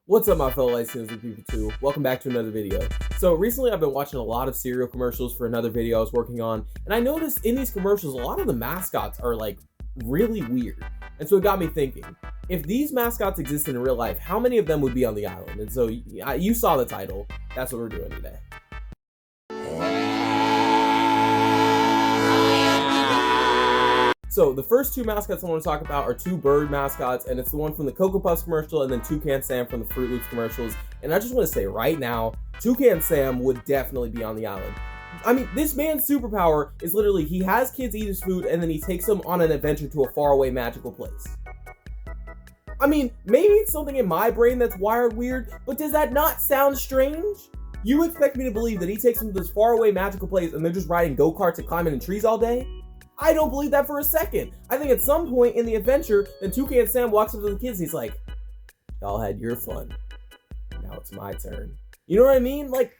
What's up, my fellow light skins and people too? Welcome back to another video. So recently I've been watching a lot of cereal commercials for another video I was working on, and I noticed in these commercials a lot of the mascots are like really weird. And so it got me thinking, if these mascots existed in real life, how many of them would be on the island? And so you saw the title. That's what we're doing today. So the first two mascots I want to talk about are two bird mascots, and it's the one from the Cocoa Puffs commercial and then Toucan Sam from the Fruit Loops commercials. And I just want to say right now, Toucan Sam would definitely be on the island. I mean, this man's superpower is literally he has kids eat his food and then he takes them on an adventure to a faraway magical place. I mean, maybe it's something in my brain that's wired weird, but does that not sound strange? You expect me to believe that he takes them to this faraway magical place and they're just riding go-karts and climbing in trees all day? I don't believe that for a second. I think at some point in the adventure, then Toucan Sam walks up to the kids and he's like, y'all had your fun. Now it's my turn. You know what I mean? Like,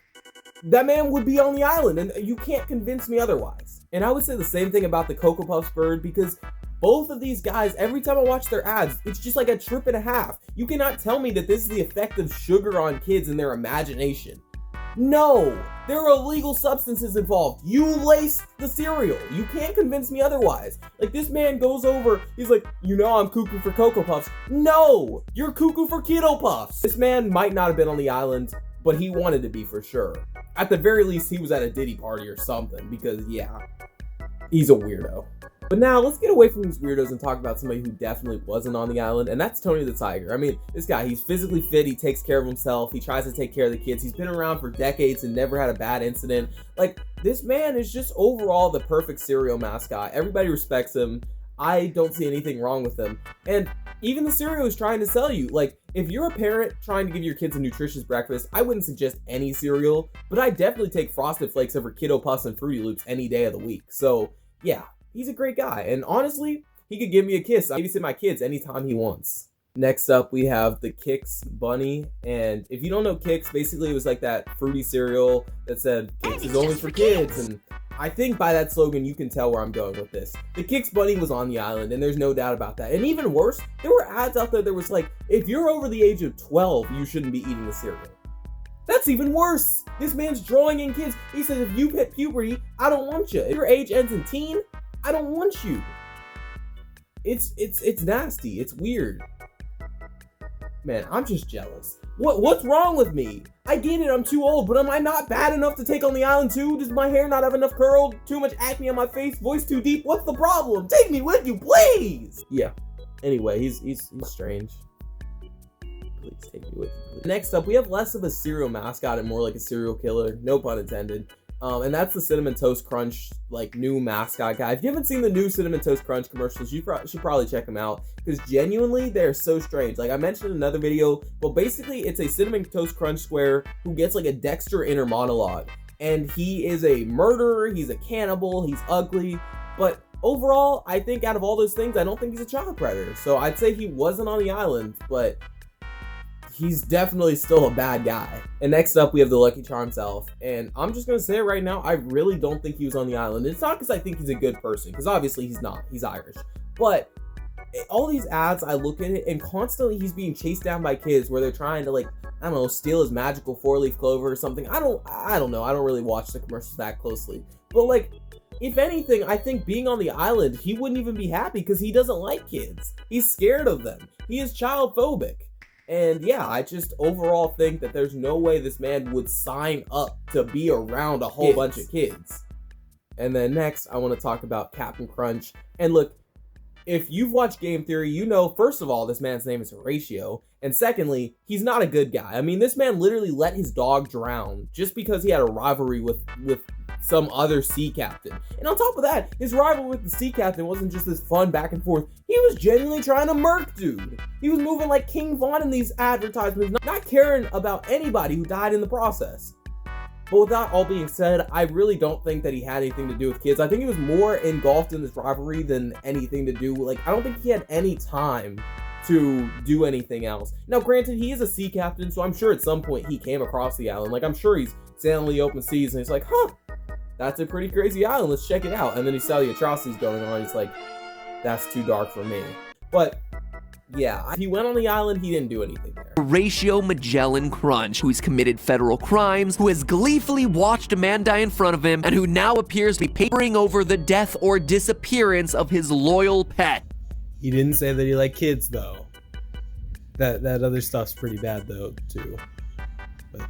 that man would be on the island and you can't convince me otherwise. And I would say the same thing about the Cocoa Puffs bird, because both of these guys, every time I watch their ads, it's just like a trip and a half. You cannot tell me that this is the effect of sugar on kids and their imagination. No, there are illegal substances involved. You laced the cereal. You can't convince me otherwise. Like, this man goes over, he's like, you know I'm cuckoo for Cocoa Puffs. No, you're cuckoo for Keto Puffs. This man might not have been on the island, but he wanted to be for sure. At the very least, he was at a Diddy party or something, because yeah, he's a weirdo. But now, let's get away from these weirdos and talk about somebody who definitely wasn't on the island, and that's Tony the Tiger. I mean, this guy, he's physically fit, he takes care of himself, he tries to take care of the kids, he's been around for decades and never had a bad incident. Like, this man is just overall the perfect cereal mascot. Everybody respects him. I don't see anything wrong with him. And even the cereal is trying to sell you. Like, if you're a parent trying to give your kids a nutritious breakfast, I wouldn't suggest any cereal, but I definitely take Frosted Flakes over Keto Puffs and Fruity Loops any day of the week. So, yeah. He's a great guy, and honestly, he could give me a kiss. I babysit my kids anytime he wants. Next up, we have the Kix Bunny, and if you don't know Kix, basically it was like that fruity cereal that said, Kix is only for kids, and I think by that slogan, you can tell where I'm going with this. The Kix Bunny was on the island, and there's no doubt about that. And even worse, there were ads out there that was like, if you're over the age of 12, you shouldn't be eating the cereal. That's even worse. This man's drawing in kids. He says, if you hit puberty, I don't want you. If your age ends in teen, I don't want you. It's nasty. It's weird. Man, I'm just jealous. What's wrong with me? I get it, I'm too old, but am I not bad enough to take on the island too? Does my hair not have enough curl? Too much acne on my face? Voice too deep? What's the problem? Take me with you, please! Yeah. Anyway, he's strange. Please take me with you, please. Next up, we have less of a cereal mascot and more like a serial killer. No pun intended. And that's the Cinnamon Toast Crunch, like, new mascot guy. If you haven't seen the new Cinnamon Toast Crunch commercials, you should probably check them out, because genuinely, they're so strange. Like I mentioned in another video, well, basically, it's a Cinnamon Toast Crunch square who gets, like, a Dexter inner monologue. And he is a murderer, he's a cannibal, he's ugly, but overall, I think out of all those things, I don't think he's a child predator. So I'd say he wasn't on the island, but he's definitely still a bad guy. And next up, we have the Lucky Charms elf. And I'm just going to say it right now, I really don't think he was on the island. It's not because I think he's a good person, because obviously he's not. He's Irish. But all these ads, I look at it, and constantly he's being chased down by kids where they're trying to, like, I don't know, steal his magical four-leaf clover or something. I don't know. I don't really watch the commercials that closely. But, like, if anything, I think being on the island, he wouldn't even be happy because he doesn't like kids. He's scared of them. He is child phobic. And yeah, I just overall think that there's no way this man would sign up to be around a whole bunch of kids. And then next, I want to talk about Captain Crunch. And look, if you've watched Game Theory, you know, first of all, this man's name is Horatio. And secondly, he's not a good guy. I mean, this man literally let his dog drown just because he had a rivalry with some other sea captain. And on top of that, his rivalry with the sea captain wasn't just this fun back and forth. He was genuinely trying to murk dude. He was moving like King Von in these advertisements, not caring about anybody who died in the process. But with that all being said, I really don't think that he had anything to do with kids. I think he was more engulfed in this rivalry than anything to do. Like, I don't think he had any time to do anything else. Now, granted, he is a sea captain, so I'm sure at some point he came across the island. Like, I'm sure he's sailing the open seas, and he's like, huh, that's a pretty crazy island, let's check it out. And then he saw the atrocities going on, he's like, that's too dark for me. But Yeah, he went on the island, he didn't do anything there. Horatio Magellan Crunch, who's committed federal crimes, who has gleefully watched a man die in front of him, and who now appears to be papering over the death or disappearance of his loyal pet. He didn't say that he liked kids, though. That other stuff's pretty bad, though, too. But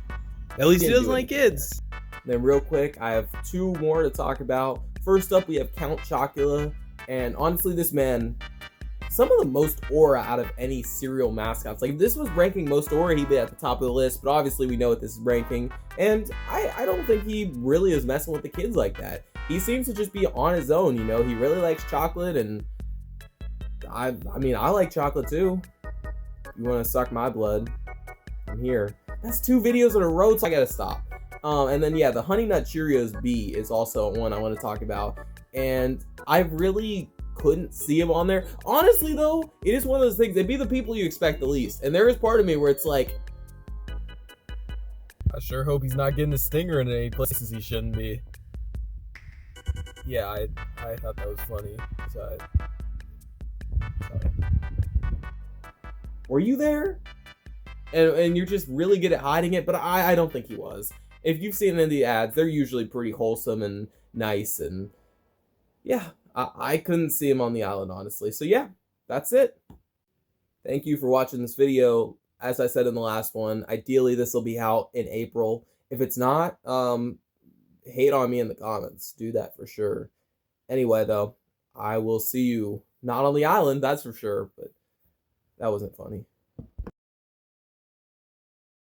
at least he doesn't like kids. Then real quick, I have two more to talk about. First up, we have Count Chocula, and honestly, this man, some of the most aura out of any cereal mascots. Like, if this was ranking most aura, he'd be at the top of the list, but obviously we know what this is ranking, and I don't think he really is messing with the kids like that. He seems to just be on his own, you know? He really likes chocolate, and I mean, I like chocolate too. You want to suck my blood? I'm here. That's 2 videos in a row, so I gotta stop. And then, yeah, the Honey Nut Cheerios B is also one I want to talk about, and I really couldn't see him on there. Honestly, though, it is one of those things. They'd be the people you expect the least, and there is part of me where it's like, I sure hope he's not getting a stinger in any places he shouldn't be. Yeah, I thought that was funny. So were you there? And you're just really good at hiding it, but I don't think he was. If you've seen any of the ads, they're usually pretty wholesome and nice, and yeah, I couldn't see him on the island, honestly. So yeah, that's it. Thank you for watching this video. As I said in the last one, ideally this will be out in April. If it's not, hate on me in the comments. Do that for sure. Anyway, though, I will see you not on the island, that's for sure, but that wasn't funny.